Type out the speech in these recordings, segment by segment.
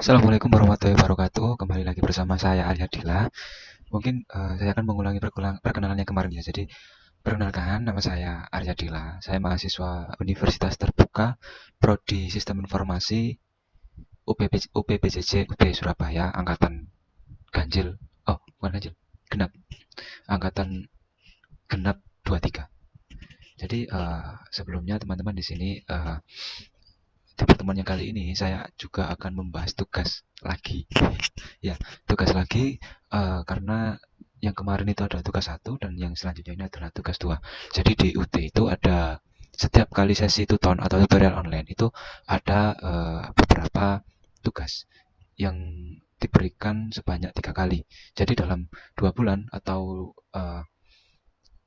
Assalamualaikum warahmatullahi wabarakatuh. Kembali lagi bersama saya Arya Dila. Mungkin saya akan mengulangi perkenalan yang kemarin ya. Jadi perkenalkan, nama saya Arya Dila. Saya mahasiswa Universitas Terbuka Prodi Sistem Informasi UPBJJ UB Surabaya angkatan ganjil. Oh, bukan ganjil. Genap. Angkatan genap 23. Jadi sebelumnya teman-teman di sini di pertemuan yang kali ini saya juga akan membahas tugas lagi. Ya, tugas lagi karena yang kemarin itu ada tugas satu dan yang selanjutnya ini adalah tugas dua. Jadi di UT itu ada setiap kali sesi tuton atau tutorial online itu ada beberapa tugas yang diberikan sebanyak 3 kali. Jadi dalam 2 bulan atau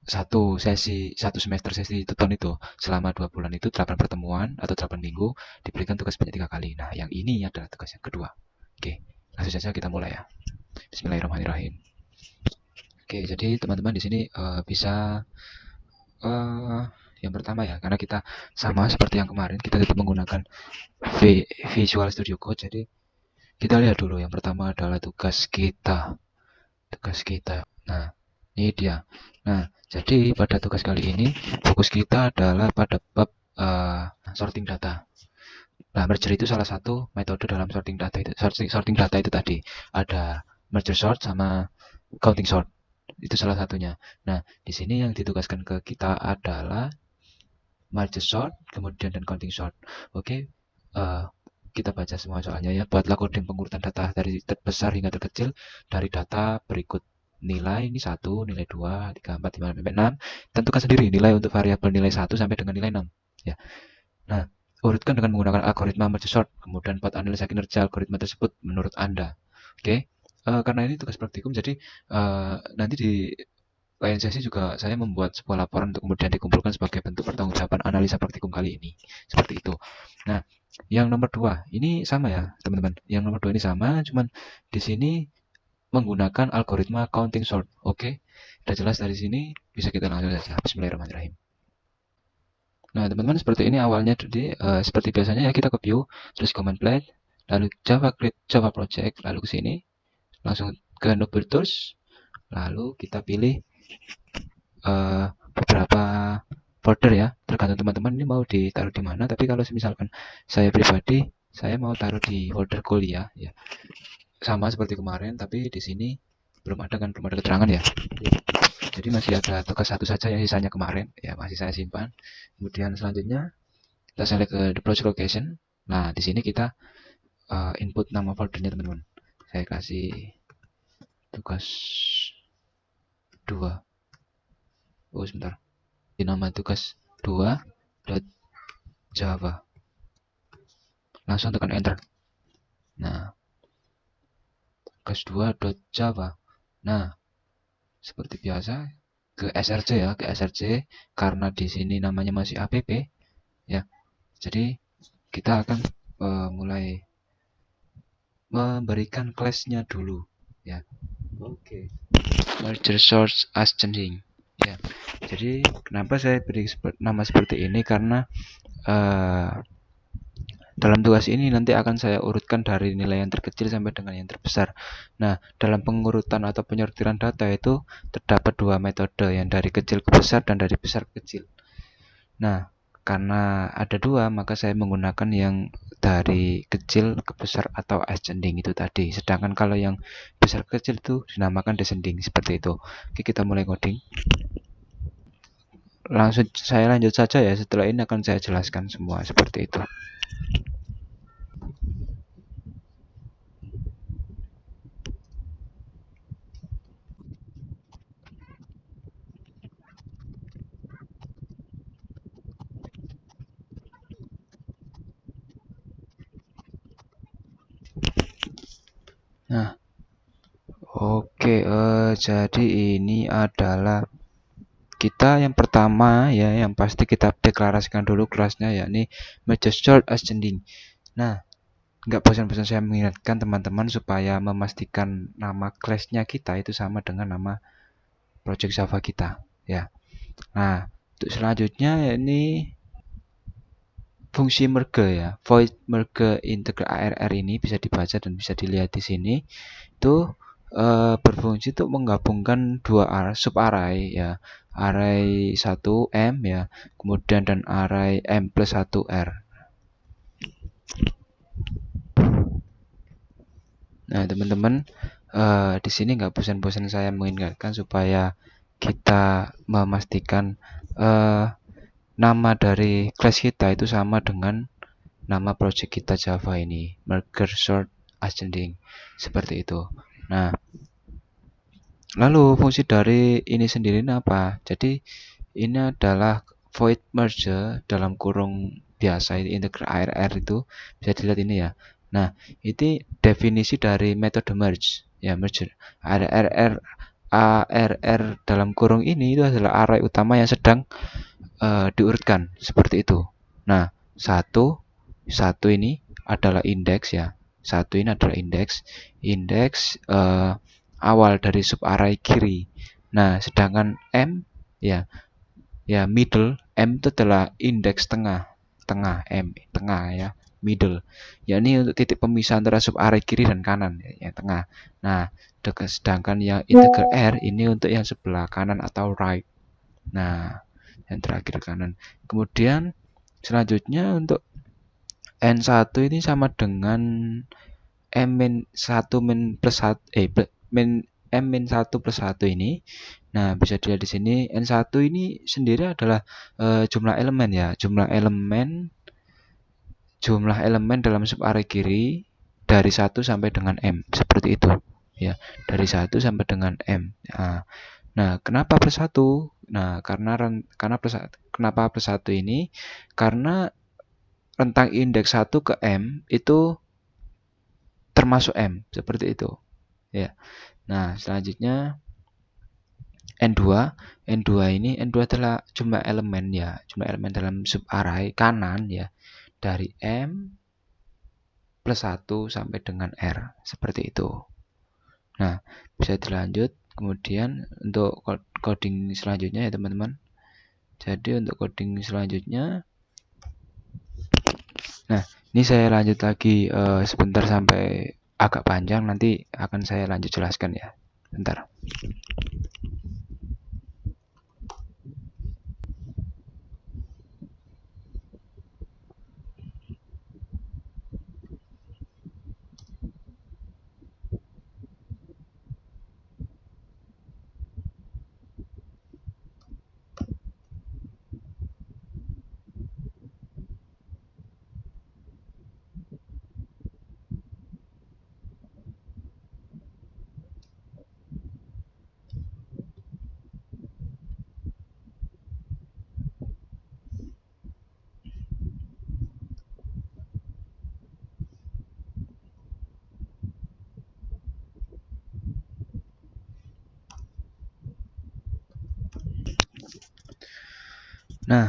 satu semester sesi tuton itu selama 2 bulan itu 8 pertemuan atau 8 minggu diberikan tugas sebanyak 3 kali. Nah, yang ini adalah tugas yang kedua. Oke, langsung saja kita mulai ya. Bismillahirrahmanirrahim. Oke, jadi teman-teman di sini bisa yang pertama ya, karena kita sama seperti yang kemarin, kita tetap menggunakan Visual Studio Code. Jadi kita lihat dulu. Yang pertama adalah tugas kita. Tugas kita. Nah, ini dia. Nah, jadi pada tugas kali ini fokus kita adalah pada bab sorting data. Nah, merger itu salah satu metode dalam sorting data itu. Sorting data itu tadi ada merger sort sama counting sort. Itu salah satunya. Nah, di sini yang ditugaskan ke kita adalah merge sort, kemudian dan counting sort. Oke, kita baca semua soalnya ya. Buatlah coding pengurutan data dari terbesar hingga terkecil dari data berikut. Nilai ini 1, nilai 2, 3, 4, 5, sampai 6. Tentukan sendiri nilai untuk variabel nilai 1 sampai dengan nilai 6. Ya. Nah, urutkan dengan menggunakan algoritma merge sort. Kemudian buat analisa kinerja algoritma tersebut menurut Anda. Oke. Karena ini tugas praktikum, jadi nanti di lain sesi juga saya membuat sebuah laporan untuk kemudian dikumpulkan sebagai bentuk pertanggungjawaban analisa praktikum kali ini. Seperti itu. Nah, yang nomor 2 ini sama ya, teman-teman. Yang nomor 2 ini sama, cuman di sini menggunakan algoritma counting sort. Oke, sudah jelas dari sini, bisa kita langsung saja. Bismillahirrahmanirrahim. Nah, teman-teman, seperti ini awalnya. Jadi seperti biasanya ya, kita ke view, terus command plate, lalu Java create Java project, lalu ke sini, langsung ke Noble Tools, lalu kita pilih beberapa folder ya, tergantung teman-teman ini mau ditaruh di mana. Tapi kalau misalkan saya pribadi, saya mau taruh di folder kuliah ya, sama seperti kemarin, tapi di sini belum ada keterangan ya. Jadi masih ada tugas satu saja yang sisanya kemarin ya, masih saya simpan. Kemudian selanjutnya kita select ke the project location. Nah, di sini kita input nama foldernya, teman-teman. Saya kasih tugas 2. Oh, sebentar. Di nama tugas 2.java. Langsung tekan enter. Nah, tugas 2.java. Nah, seperti biasa ke src ya, ke src karena di sini namanya masih app ya. Jadi kita akan mulai memberikan kelasnya dulu ya. Oke. Merger source ascending ya. Jadi kenapa saya beri nama seperti ini, karena dalam tugas ini nanti akan saya urutkan dari nilai yang terkecil sampai dengan yang terbesar. Nah, dalam pengurutan atau penyortiran data itu terdapat 2 metode, yang dari kecil ke besar dan dari besar ke kecil. Nah, karena ada 2, maka saya menggunakan yang dari kecil ke besar atau ascending itu tadi. Sedangkan kalau yang besar ke kecil itu dinamakan descending, seperti itu. Oke, kita mulai coding. Langsung saya lanjut saja ya, setelah ini akan saya jelaskan semua seperti itu. Nah, oke, jadi ini adalah kita yang pertama ya, yang pasti kita deklarasikan dulu kelasnya, yakni Merge Sort Ascending. Nah, nggak bosan-bosan saya mengingatkan teman-teman supaya memastikan nama kelasnya kita itu sama dengan nama project Java kita ya. Nah, untuk selanjutnya ini fungsi merge ya, void merge integral ARR ini bisa dibaca dan bisa dilihat di sini. Itu berfungsi untuk menggabungkan dua sub array ya, array 1M ya, kemudian dan array M plus 1R. Nah, teman-teman, di sini nggak bosan-bosan saya mengingatkan supaya kita memastikan nama dari kelas kita itu sama dengan nama project kita Java ini, merger sort ascending, seperti itu. Nah, lalu fungsi dari ini sendiri apa? Jadi ini adalah void merge dalam kurung biasa integral ARR itu bisa dilihat ini ya. Nah, ini definisi dari metode merge ya, merger ARR dalam kurung ini itu adalah array utama yang sedang diurutkan seperti itu. Nah, satu ini adalah indeks ya. Satu ini adalah indeks awal dari sub array kiri. Nah, sedangkan M ya middle, M itu adalah indeks tengah M tengah ya, middle. Ya, ini untuk titik pemisah antara sub array kiri dan kanan ya, tengah. Nah, sedangkan yang integral R ini untuk yang sebelah kanan atau right. Nah, yang terakhir kanan. Kemudian selanjutnya untuk N1 ini sama dengan M-1 plus 1 M-1 plus 1 ini. Nah, bisa dilihat di sini N1 ini sendiri adalah jumlah elemen ya, jumlah elemen dalam sub array kiri dari 1 sampai dengan M, seperti itu ya, dari 1 sampai dengan M. Nah, kenapa plus 1? Nah, karena kenapa plus 1 ini? Karena rentang indeks 1 ke M itu termasuk M, seperti itu ya. Nah, selanjutnya N2 N2 adalah jumlah elemen ya, jumlah elemen dalam sub array kanan ya, dari M plus 1 sampai dengan R, seperti itu. Nah, bisa dilanjut kemudian untuk coding selanjutnya ya teman-teman. Jadi untuk coding selanjutnya, nah ini saya lanjut lagi sebentar sampai agak panjang, nanti akan saya lanjut jelaskan ya. Bentar. Nah,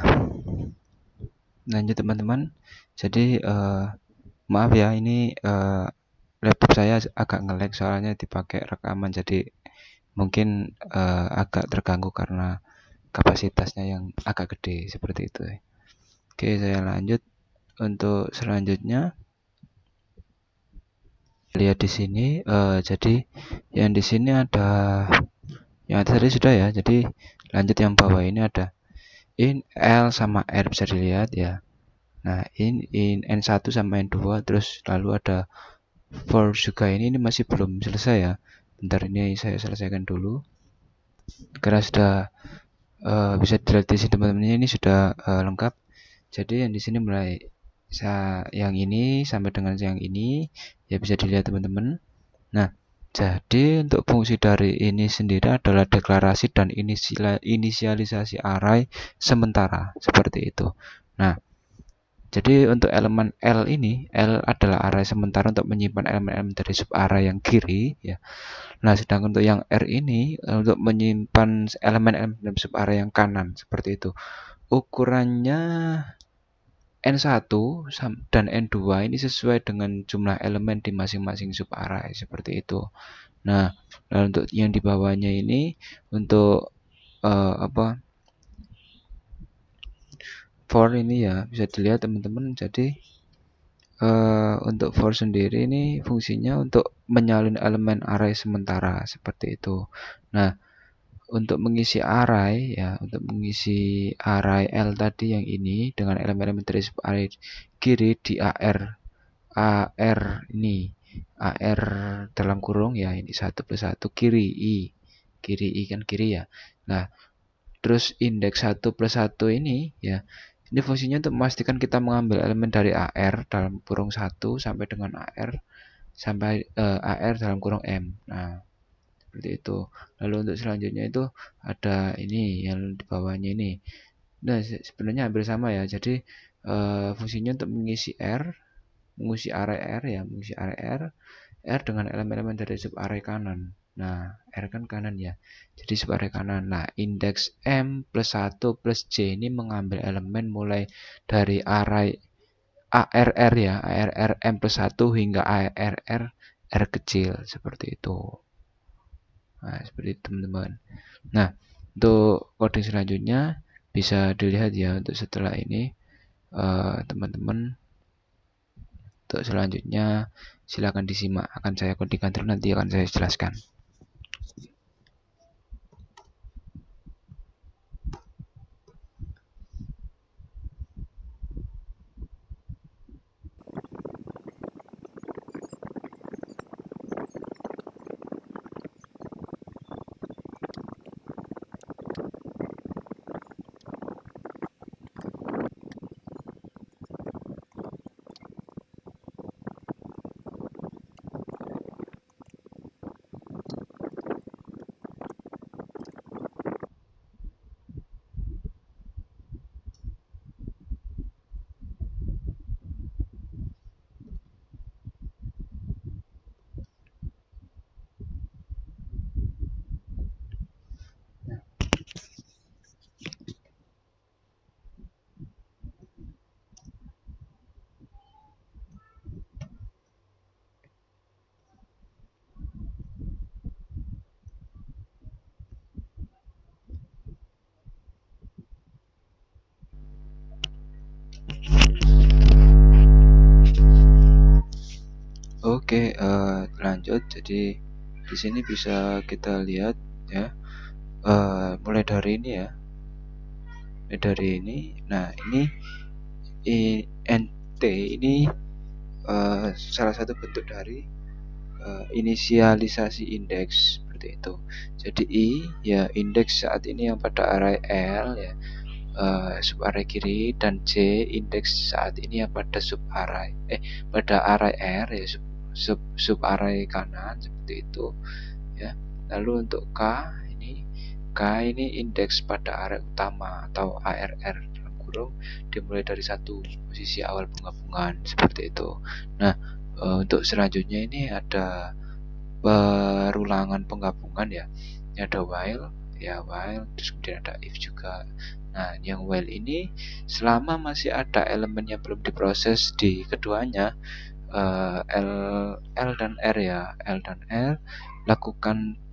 lanjut teman-teman. Jadi maaf ya, ini laptop saya agak nge-lag soalnya dipakai rekaman, jadi mungkin agak terganggu karena kapasitasnya yang agak gede seperti itu. Oke, saya lanjut untuk selanjutnya. Lihat di sini, jadi yang di sini ada yang tadi sudah ya. Jadi lanjut yang bawah ini ada in L sama R, bisa dilihat ya. Nah, in N1 sama N2, terus lalu ada for juga, ini masih belum selesai ya. Bentar, ini saya selesaikan dulu. Karena sudah bisa dilihat di sini teman-teman, ini sudah lengkap. Jadi yang di sini mulai yang ini sampai dengan yang ini ya, bisa dilihat teman-teman. Nah, jadi untuk fungsi dari ini sendiri adalah deklarasi dan inisialisasi array sementara, seperti itu. Nah, jadi untuk elemen L ini, L adalah array sementara untuk menyimpan elemen-elemen dari sub array yang kiri ya. Nah, sedangkan untuk yang R ini untuk menyimpan elemen-elemen dari sub array yang kanan, seperti itu. Ukurannya N1 dan N2 ini sesuai dengan jumlah elemen di masing-masing sub array, seperti itu. Nah, lalu untuk yang di bawahnya ini untuk for ini ya bisa dilihat teman-teman. Jadi untuk for sendiri ini fungsinya untuk menyalin elemen array sementara seperti itu. Nah, untuk mengisi array ya, untuk mengisi array L tadi yang ini dengan elemen-elemen dari array kiri di AR ini, AR dalam kurung ya, ini 1 plus 1 kiri I kan kiri ya. Nah, terus indeks 1 plus 1 ini ya, ini fungsinya untuk memastikan kita mengambil elemen dari AR dalam kurung 1 sampai dengan AR AR dalam kurung M. Nah, seperti itu. Lalu untuk selanjutnya itu ada ini yang di bawahnya ini. Nah, sebenarnya hampir sama ya. Jadi fungsinya untuk mengisi array R ya, mengisi array R dengan elemen-elemen dari sub array kanan. Nah, R kan kanan ya. Jadi sub array kanan. Nah, indeks M plus 1 plus J ini mengambil elemen mulai dari array ARR ya, ARR M plus 1 hingga ARR R kecil seperti itu. Nah, seperti itu teman-teman. Nah, untuk coding selanjutnya bisa dilihat ya untuk setelah ini teman-teman. Untuk selanjutnya silakan disimak, akan saya codingkan terus, nanti akan saya jelaskan. Oke, lanjut. Jadi di sini bisa kita lihat ya, mulai dari ini ya, mulai dari ini. Nah, ini INT ini salah satu bentuk dari inisialisasi indeks seperti itu. Jadi I ya indeks saat ini yang pada array L ya, sub array kiri, dan J indeks saat ini yang pada pada array R ya, sub array kanan seperti itu ya. Lalu untuk K ini indeks pada array utama atau ARR dalam kurung dimulai dari satu posisi awal penggabungan seperti itu. Nah, untuk selanjutnya ini ada perulangan penggabungan ya. Ini ada while ya, terus kemudian ada if juga. Nah, yang while ini selama masih ada elemen yang belum diproses di keduanya, L dan R ya, L dan R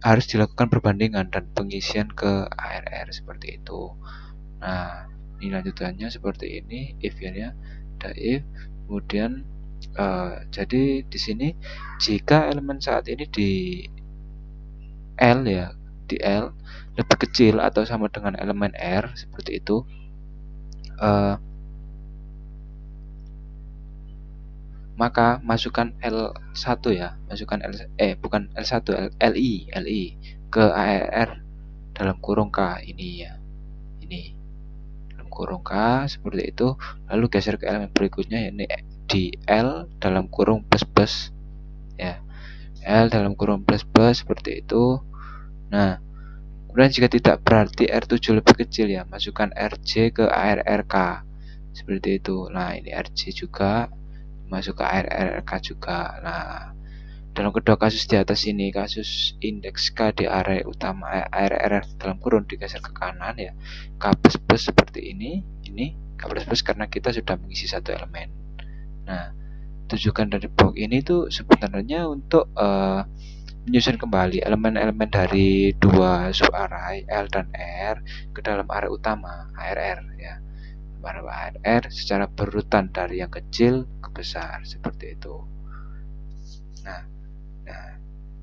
harus dilakukan perbandingan dan pengisian ke ARR seperti itu. Nah, ini lanjutannya seperti ini, if ya, ada if, kemudian jadi di sini jika elemen saat ini di L ya, di L lebih kecil atau sama dengan elemen R seperti itu, maka masukkan L1 ya, masukkan bukan L1, LI ke ARR dalam kurung K ini ya, ini dalam kurung K seperti itu. Lalu geser ke elemen berikutnya, ini di L dalam kurung plus ya, L dalam kurung plus seperti itu. Nah, kemudian jika tidak berarti R7 lebih kecil ya, masukkan RJ ke ARRK seperti itu. Nah, ini RJ juga masuk ke ARRK juga. Nah, dalam kedua kasus di atas ini, kasus indeks K di array utama ARR dalam kurung digeser ke kanan ya, K plus seperti ini K plus karena kita sudah mengisi satu elemen. Nah, tujuan dari blok ini tuh sebenarnya untuk menyusun kembali elemen-elemen dari dua subarray L dan R ke dalam array utama ARR ya, ARR secara berurutan dari yang kecil ke besar seperti itu. Nah,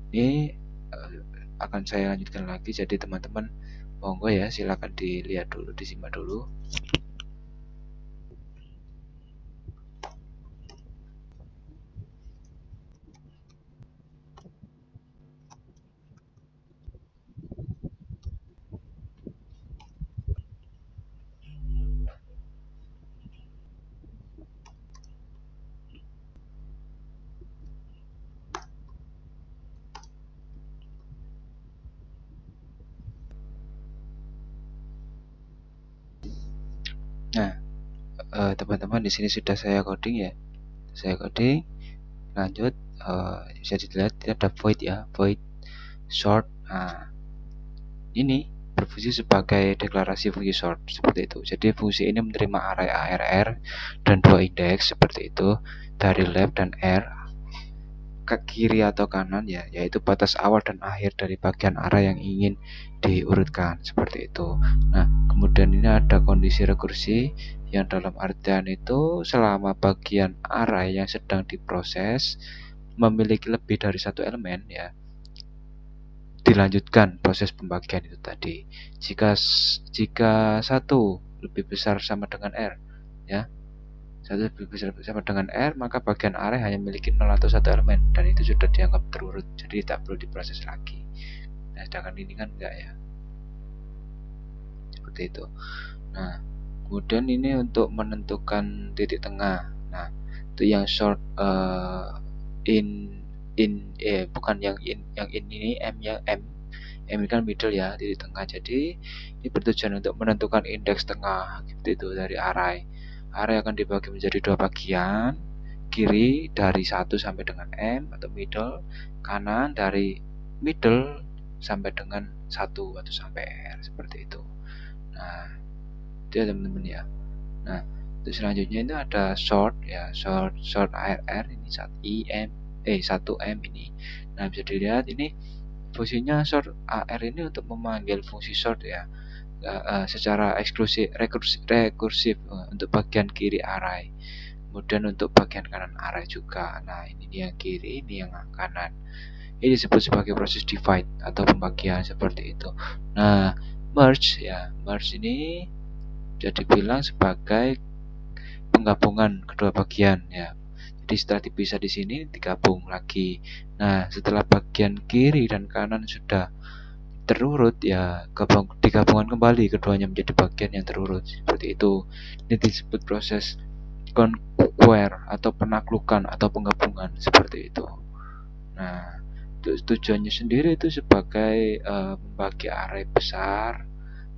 ini akan saya lanjutkan lagi. Jadi teman-teman monggo ya, silakan dilihat dulu, disimak dulu. Nah, teman-teman di sini sudah saya coding ya. Saya coding, lanjut, bisa dilihat ada void ya, void short. Nah, ini berfungsi sebagai deklarasi fungsi short seperti itu. Jadi fungsi ini menerima array ARR dan 2 indeks seperti itu dari left dan R ke kiri atau kanan ya, yaitu batas awal dan akhir dari bagian array yang ingin diurutkan seperti itu. Nah, kemudian ini ada kondisi rekursi yang dalam artian itu selama bagian array yang sedang diproses memiliki lebih dari satu elemen ya, dilanjutkan proses pembagian itu tadi. Jika satu lebih besar sama dengan R ya, satu lebih besar sama dengan R, maka bagian array hanya memiliki 0 atau satu elemen dan itu sudah dianggap terurut, jadi tak perlu diproses lagi. Nah, sedangkan ini kan enggak ya, seperti itu. Nah, kemudian ini untuk menentukan titik tengah. Nah, itu yang short bukan yang in ini M ya, M ini kan middle ya, titik tengah. Jadi ini bertujuan untuk menentukan indeks tengah gitu itu dari array. Array akan dibagi menjadi dua bagian, kiri dari 1 sampai dengan M atau middle, kanan dari middle sampai dengan 1 atau sampai R seperti itu. Nah, itu ya teman-teman ya. Nah, terus selanjutnya itu ada short ya, short ARR ini 1M ini. Nah, bisa dilihat ini fungsinya short AR ini untuk memanggil fungsi short ya, secara rekursif untuk bagian kiri array, kemudian untuk bagian kanan array juga. Nah, ini yang kiri, ini yang kanan. Ini disebut sebagai proses divide atau pembagian seperti itu. Nah, merge ini jadi dibilang sebagai penggabungan kedua bagian ya. Jadi setelah dipisah di sini digabung lagi. Nah, setelah bagian kiri dan kanan sudah terurut ya, digabungkan kembali keduanya menjadi bagian yang terurut seperti itu. Ini disebut proses conquer atau penaklukan atau penggabungan seperti itu. Nah, tujuannya sendiri itu sebagai membagi array besar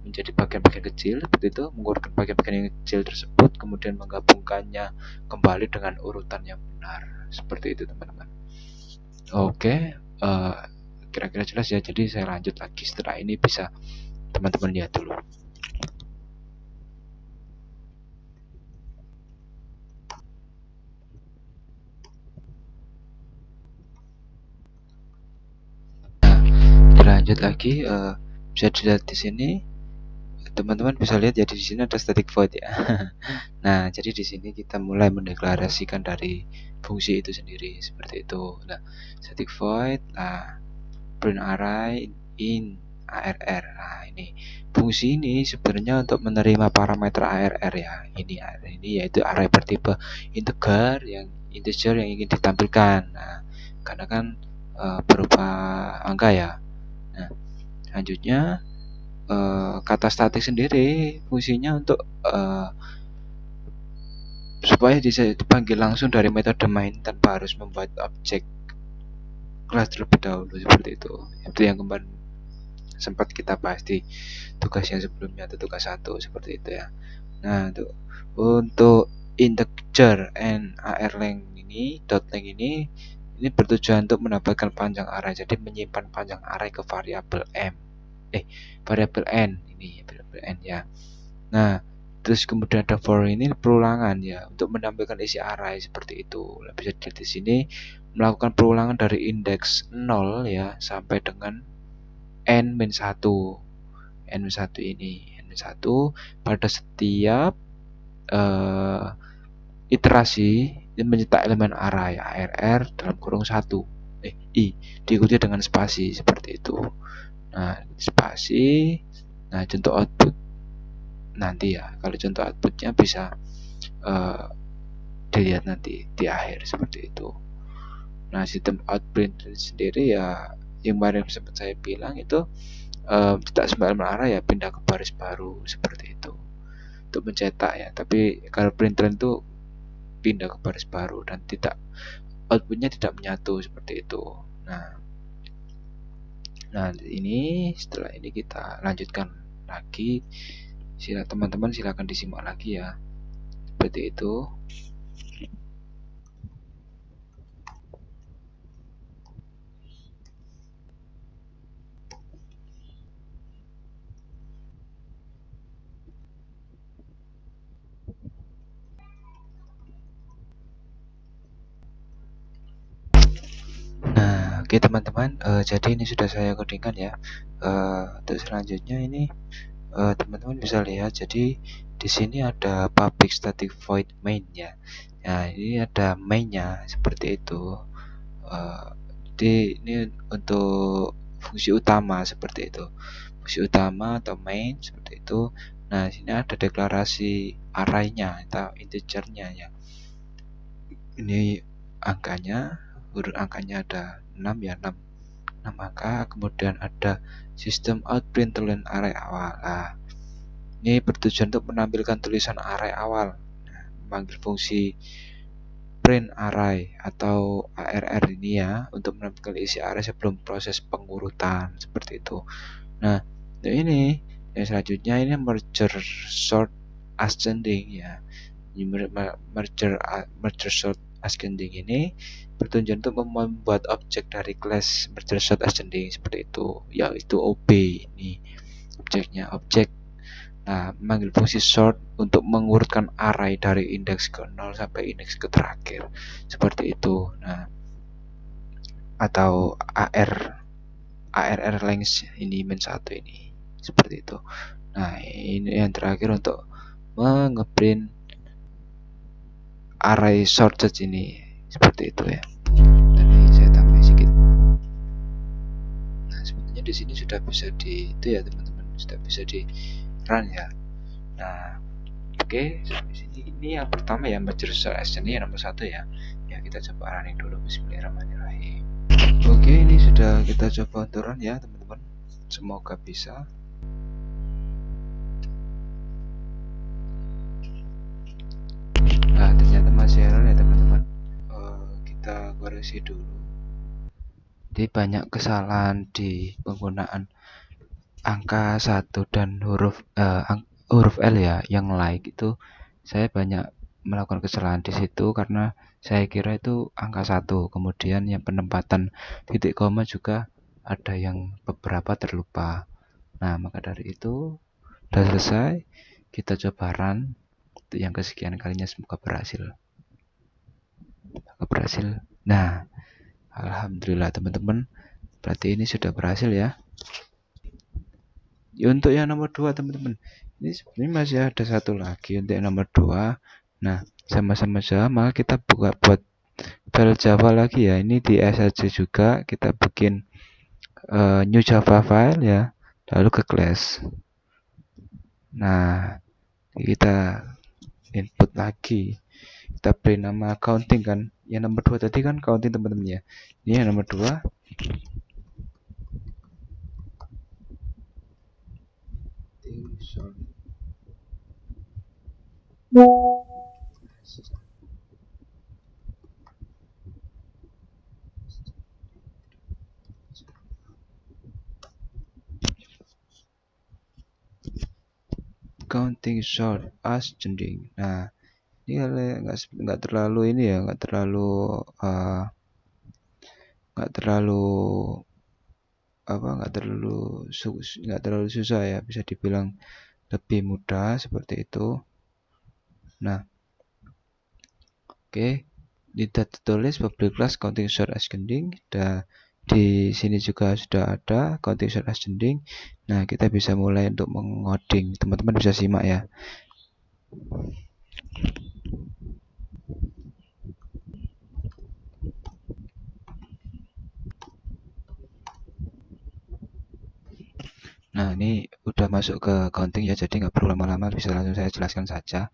menjadi bagian-bagian kecil seperti itu, mengurutkan bagian-bagian yang kecil tersebut, kemudian menggabungkannya kembali dengan urutan yang benar seperti itu teman-teman. Oke, kira-kira jelas ya. Jadi saya lanjut lagi setelah ini, bisa teman-teman lihat dulu. Nah, lanjut lagi, bisa dilihat di sini. Teman-teman bisa lihat ya, di sini ada static void ya. Nah, jadi di sini kita mulai mendeklarasikan dari fungsi itu sendiri seperti itu. Nah, static void, print array in ARR. Nah, ini fungsi ini sebenarnya untuk menerima parameter ARR ya. Ini yaitu array bertipe integer yang ingin ditampilkan. Nah, karena kan berupa angka ya. Nah, selanjutnya kata static sendiri fungsinya untuk supaya bisa dipanggil langsung dari metode main tanpa harus membuat objek kelas terlebih dahulu seperti itu. Itu yang kemarin sempat kita bahas di tugas yang sebelumnya atau tugas 1 seperti itu ya. Nah, untuk integer and AR length ini, .length ini bertujuan untuk mendapatkan panjang array. Jadi menyimpan panjang array ke variabel variabel n ini, variabel n ya. Nah, terus kemudian ada for ini perulangan ya, untuk menampilkan isi array seperti itu. Nah, bisa dilihat di sini melakukan perulangan dari indeks 0 ya sampai dengan n-1 ini, n-1 pada setiap iterasi mencetak elemen array ARR dalam kurung 1 I diikuti dengan spasi seperti itu. Nah, spasi. Nah, contoh output nanti ya. Kalau contoh outputnya bisa dilihat nanti di akhir seperti itu. Nah, sistem outprint sendiri ya yang kemarin sempat saya bilang itu cetak semua elemen array ya pindah ke baris baru seperti itu untuk mencetak ya. Tapi kalau println itu pindah ke baris baru dan tidak outputnya tidak menyatu seperti itu. Nah ini setelah ini kita lanjutkan lagi. Teman-teman silakan disimak lagi ya. Seperti itu. Nah, oke teman-teman, jadi ini sudah saya codingkan ya. Untuk selanjutnya ini teman-teman bisa lihat. Jadi di sini ada public static void main ya. Nah, ini ada mainnya seperti itu. Jadi ini untuk fungsi utama seperti itu. Fungsi utama atau main seperti itu. Nah, sini ada deklarasi array-nya atau integernya ya. Ini angkanya, huruf angkanya ada 6 ya, 6 angka. Kemudian ada sistem out println array awal. Nah, ini bertujuan untuk menampilkan tulisan array awal. Nah, memanggil fungsi print array atau ARR ini ya untuk menampilkan isi array sebelum proses pengurutan seperti itu. Nah, ini yang selanjutnya ini merger sort ascending ya. Merger sort ascending ini bertujuan untuk membuat objek dari kelas merger sort ascending seperti itu, yaitu OB ini objeknya. Nah, memanggil fungsi sort untuk mengurutkan array dari indeks ke 0 sampai indeks ke terakhir seperti itu. Nah, atau ARR length ini min 1 ini seperti itu. Nah, ini yang terakhir untuk mengeprint array sorted ini seperti itu ya. Tadi saya tambah sedikit. Nah, sebenarnya di sini sudah bisa itu ya teman-teman, sudah bisa di run ya. Nah, oke, sampai sini ini yang pertama ya, merger sort ascending yang nomor 1 ya. Ya, kita coba running dulu. Bismillahirrahmanirrahim. Oke, ini sudah kita coba untuk run ya teman-teman. Semoga bisa. Nah, ternyata masih error ya teman-teman. Kita koreksi dulu. Jadi banyak kesalahan di penggunaan angka 1 dan huruf L ya, yang like itu saya banyak melakukan kesalahan di situ karena saya kira itu angka 1. Kemudian yang penempatan titik koma juga ada yang beberapa terlupa. Nah, maka dari itu sudah selesai. Kita coba run untuk yang kesekian kalinya, semoga berhasil. Nah, alhamdulillah teman-teman, berarti ini sudah berhasil ya. Untuk yang nomor 2 teman-teman, ini sebenarnya masih ada satu lagi untuk yang nomor 2. Nah, sama-sama kita buat file Java lagi ya. Ini di SAC juga kita bikin new Java file ya, lalu ke class. Nah, kita input lagi, kita print nama counting kan. Yang nomor 2 tadi kan counting teman-teman ya. Ini yang nomor 2. Counting sort ascending. Nah, ini nggak terlalu ini ya, nggak terlalu susah ya, bisa dibilang lebih mudah seperti itu. Nah, oke, tidak tertulis public class counting sort ascending. Di sini juga sudah ada counting sort ascending. Nah, kita bisa mulai untuk mengoding. Teman-teman bisa simak ya. Nah, ini udah masuk ke counting ya, jadi nggak perlu lama-lama, bisa langsung saya jelaskan saja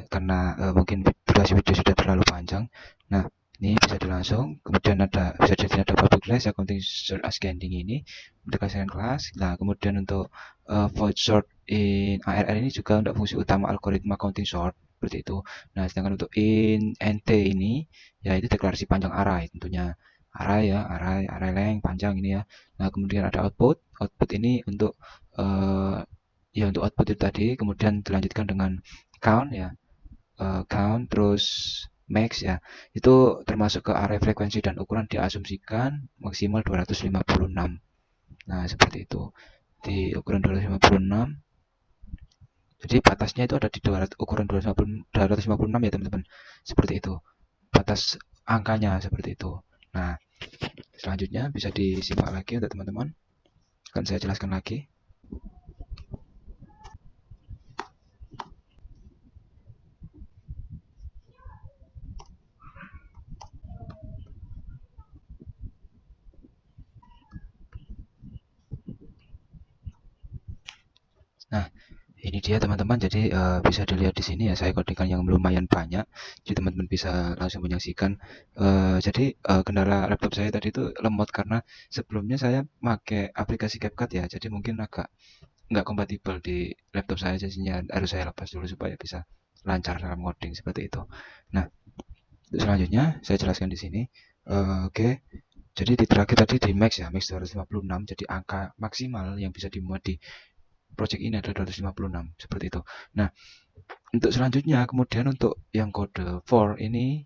karena mungkin durasi video sudah terlalu panjang. Nah, ini bisa dilangsung, kemudian bisa jadi ada public class ya, counting sort ascending ini dikasihkan kelas. Nah, kemudian untuk void sort in ARR ini juga untuk fungsi utama algoritma counting sort seperti itu. Nah, sedangkan untuk in nt ini ya itu deklarasi panjang array tentunya. Array ya, array length panjang ini ya. Nah, kemudian ada output ini untuk eh, ya untuk output itu tadi, kemudian dilanjutkan dengan count ya, count terus max ya, itu termasuk ke array frekuensi dan ukuran diasumsikan maksimal 256. Nah, seperti itu. Di ukuran 256, jadi batasnya itu ada di 200, ukuran 256 ya teman-teman. Seperti itu. Batas angkanya seperti itu. Nah, selanjutnya bisa disimak lagi untuk teman-teman. Akan saya jelaskan lagi. Nah, ini dia teman-teman, jadi bisa dilihat di sini ya, saya codingan yang lumayan banyak, jadi teman-teman bisa langsung menyaksikan. Jadi kendala laptop saya tadi itu lemot karena sebelumnya saya pakai aplikasi CapCut ya, jadi mungkin agak nggak kompatibel di laptop saya, jadinya harus saya lepas dulu supaya bisa lancar dalam coding seperti itu. Nah, untuk selanjutnya saya jelaskan di sini. Oke, jadi di terakhir tadi di max ya, max 256, jadi angka maksimal yang bisa dimuat di project ini adalah 256 seperti itu. Nah, untuk selanjutnya kemudian untuk yang kode for ini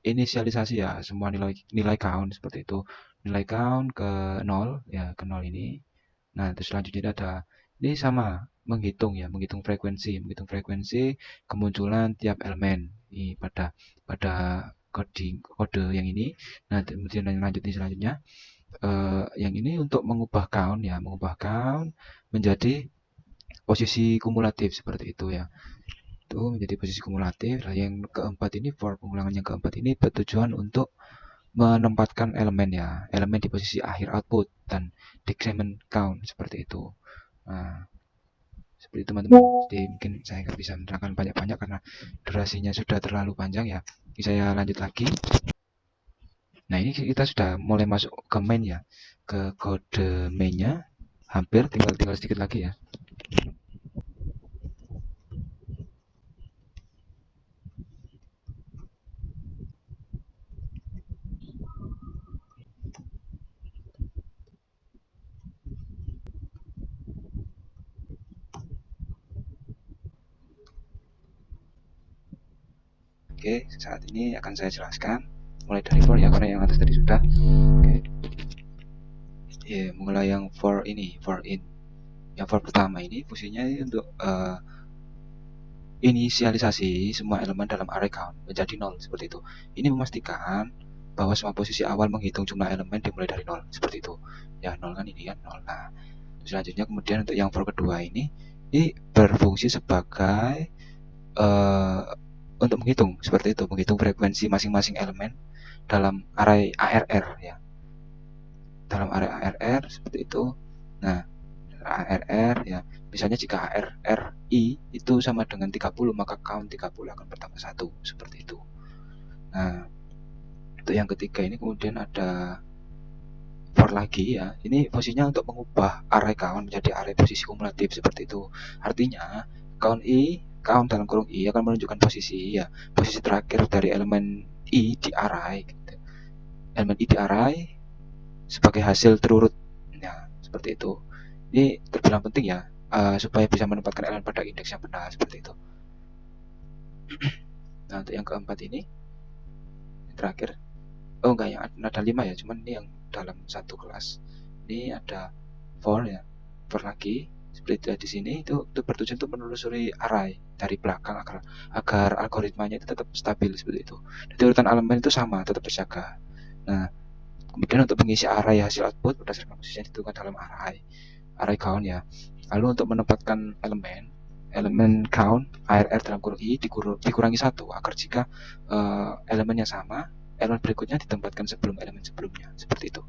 inisialisasi ya, semua nilai nilai count seperti itu. Nilai count ke 0 ya, ke 0 ini. Nah, terus selanjutnya ada ini sama menghitung frekuensi kemunculan tiap elemen ini pada kode yang ini. Nah, kemudian yang selanjutnya yang ini untuk mengubah count menjadi posisi kumulatif seperti itu ya. Itu menjadi posisi kumulatif. Nah, yang keempat ini, for pengulangan yang keempat ini bertujuan untuk menempatkan elemen ya, elemen di posisi akhir output dan decrement count seperti itu. Nah, seperti itu teman-teman. Jadi mungkin saya nggak bisa menerangkan banyak-banyak karena durasinya sudah terlalu panjang ya. Jadi saya lanjut lagi. Nah, ini kita sudah mulai masuk ke main ya, ke kode mainnya. Hampir tinggal sedikit lagi ya. Oke, saat ini akan saya jelaskan mulai dari for ya, karena yang atas tadi sudah. Oke, ya, mulai yang for ini, for in. Yang for pertama ini fungsinya untuk inisialisasi semua elemen dalam array count menjadi 0 seperti itu. Ini memastikan bahwa semua posisi awal menghitung jumlah elemen dimulai dari 0 seperti itu. Ya, 0 kan ini kan 0. Nah, selanjutnya kemudian untuk yang for kedua ini berfungsi sebagai untuk menghitung seperti itu, menghitung frekuensi masing-masing elemen dalam array ARR ya. Dalam array ARR seperti itu. Nah, ARR ya, misalnya jika ARRI itu sama dengan 30, maka count 30 akan bertambah 1 seperti itu. Nah, untuk yang ketiga ini kemudian ada for lagi ya. Ini fungsinya untuk mengubah array count menjadi array posisi kumulatif seperti itu. Artinya count dalam kurung i akan menunjukkan posisi ya, posisi terakhir dari elemen i di array gitu. Elemen i di array sebagai hasil terurut. Nah, seperti itu. Ini terbilang penting ya, supaya bisa menempatkan elemen pada indeks yang benar seperti itu. Nah, untuk yang keempat ini, yang terakhir, oh enggak, yang ada 5 ya, cuman ini yang dalam satu kelas. Ini ada for ya, for lagi. Seperti di sini itu bertujuan untuk menelusuri array dari belakang agar algoritmanya itu tetap stabil seperti itu. Jadi urutan elemen itu sama, tetap terjaga. Nah, kemudian untuk mengisi array hasil output berdasarkan posisi yang ditentukan dalam array count ya. Lalu untuk menempatkan elemen elemen count ARR dalam kurung I dikurangi 1 agar jika elemennya sama, elemen berikutnya ditempatkan sebelum elemen sebelumnya, seperti itu.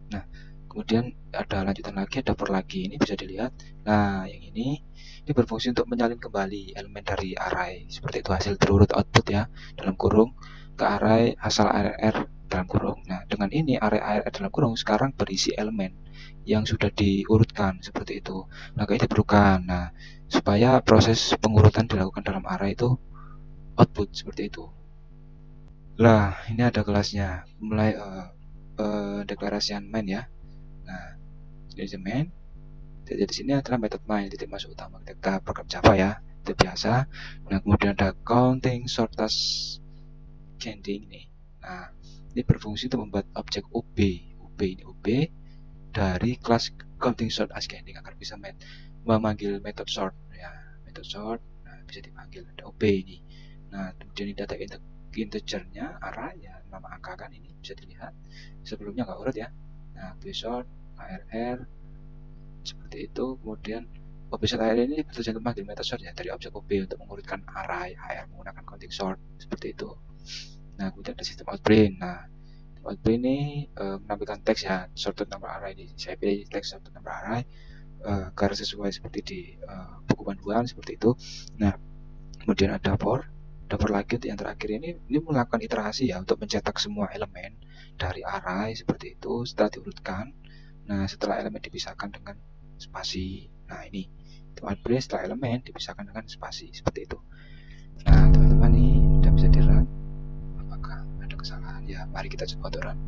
Nah, kemudian ada lanjutan lagi, ada for lagi, ini bisa dilihat. Nah, yang ini berfungsi untuk menyalin kembali elemen dari array, seperti itu, hasil terurut output ya, dalam kurung ke array asal ARR dalam kurung. Nah, dengan ini array ARR dalam kurung sekarang berisi elemen yang sudah diurutkan, seperti itu. Maka ini diperlukan. Nah, supaya proses pengurutan dilakukan dalam array itu output, seperti itu. Lah, ini ada kelasnya. Mulai deklarasian main ya. Nah, jadi main. Jadi di sini adalah metode main, titik masuk utama ketika program Java ya, itu biasa. Nah, kemudian ada counting sort ascending nih. Nah, ini berfungsi untuk membuat objek OB. Ini OB dari kelas counting sort ascending agar bisa memanggil metode sort ya, metode sort. Nah, bisa dipanggil ada OB ini. Nah, kemudian ini data integernya arah ya, nama angka kan ini bisa dilihat. Sebelumnya nggak urut ya. Nah, sort ARR seperti itu. Kemudian objek ARR ini bertujuan memanggil metode sort ya dari objek OB untuk mengurutkan array AR menggunakan counting sort, seperti itu. Nah, kemudian ada sistem outprint. Nah, outprint ini menampilkan teks ya, sorted number array ini. Saya pilih teks sorted number array agar sesuai seperti di buku panduan, seperti itu. Nah, kemudian ada for lagi yang terakhir ini melakukan iterasi ya untuk mencetak semua elemen dari array seperti itu setelah diurutkan. Nah, setelah elemen dipisahkan dengan spasi. Nah, ini outprint setelah elemen dipisahkan dengan spasi, seperti itu. Nah, teman-teman ini sudah bisa di-run. Apakah ada kesalahan? Ya, mari kita coba untuk run.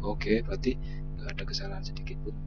Oke, berarti nggak ada kesalahan sedikit pun.